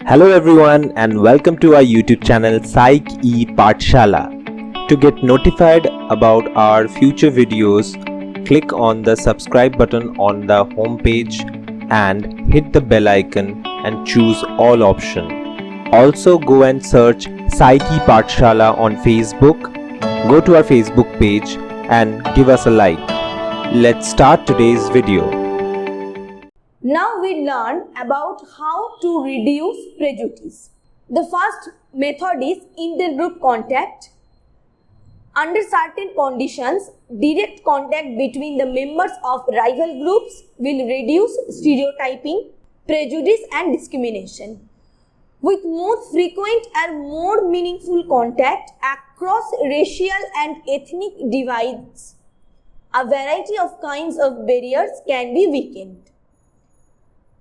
Hello everyone and welcome to our YouTube channel Psych E-Pathshala. To get notified about our future videos, click on the subscribe button on the home page and hit the bell icon and choose all option. Also go and search Psych E-Pathshala on Facebook. Go to our Facebook page and give us a like. Let's start today's video. Now we learn about how to reduce prejudice. The first method is intergroup contact. Under certain conditions, direct contact between the members of rival groups will reduce stereotyping, prejudice and discrimination. With more frequent and more meaningful contact across racial and ethnic divides, a variety of kinds of barriers can be weakened.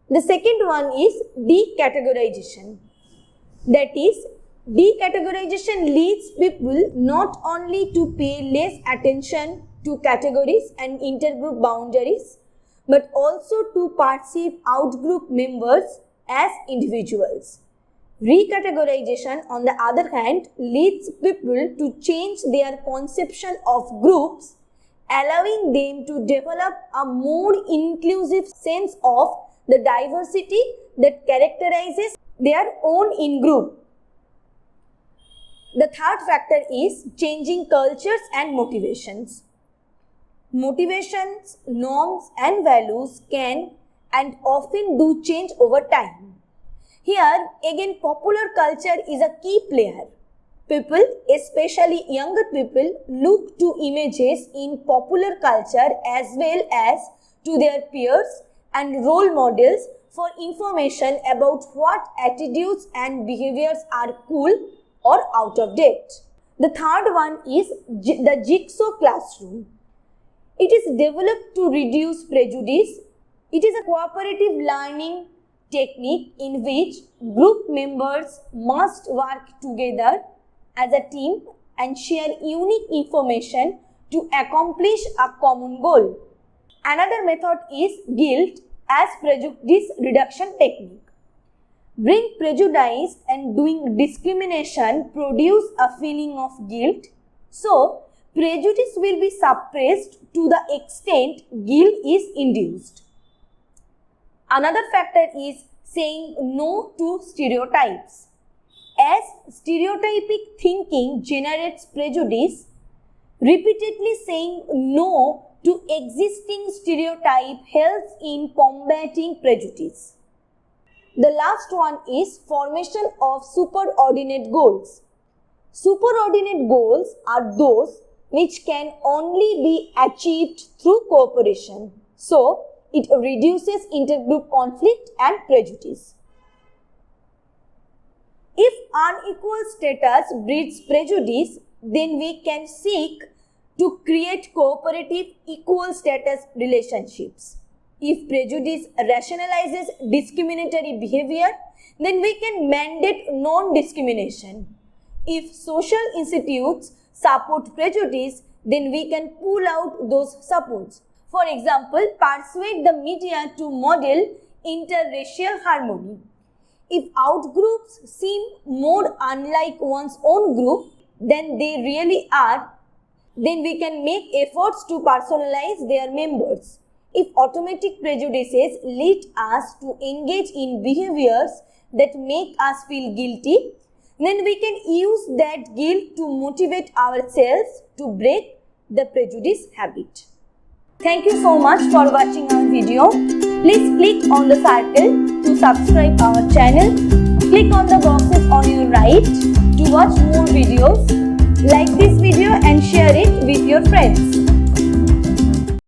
The second one is decategorization. That is, decategorization leads people not only to pay less attention to categories and intergroup boundaries, but also to perceive outgroup members as individuals. Recategorization, on the other hand, leads people to change their conception of groups, allowing them to develop a more inclusive sense of the diversity that characterizes their own in-group. The third factor is changing cultures and motivations. Motivations, norms and values can and often do change over time. Here again popular culture is a key player. People, especially younger people, look to images in popular culture as well as to their peers and role models for information about what attitudes and behaviors are cool or out of date. The third one is the jigsaw classroom. It is developed to reduce prejudice. It is a cooperative learning technique in which group members must work together as a team and share unique information to accomplish a common goal. Another method is guilt as prejudice reduction technique. Being prejudiced and doing discrimination produce a feeling of guilt. So, prejudice will be suppressed to the extent guilt is induced. Another factor is saying no to stereotypes. As stereotypic thinking generates prejudice, repeatedly saying no to existing stereotype helps in combating prejudice. The last one is formation of superordinate goals. Superordinate goals are those which can only be achieved through cooperation. So, it reduces intergroup conflict and prejudice. If unequal status breeds prejudice, then we can seek to create cooperative equal status relationships. If prejudice rationalizes discriminatory behavior, then we can mandate non-discrimination. If social institutes support prejudice, then we can pull out those supports. For example, persuade the media to model interracial harmony. If outgroups seem more unlike one's own group than they really are, then we can make efforts to personalize their members. If automatic prejudices lead us to engage in behaviors that make us feel guilty, then we can use that guilt to motivate ourselves to break the prejudice habit. Thank you so much for watching our video. Please click on the circle to subscribe our channel. Click on the boxes on your right to watch more videos. Like this video and share it with your friends.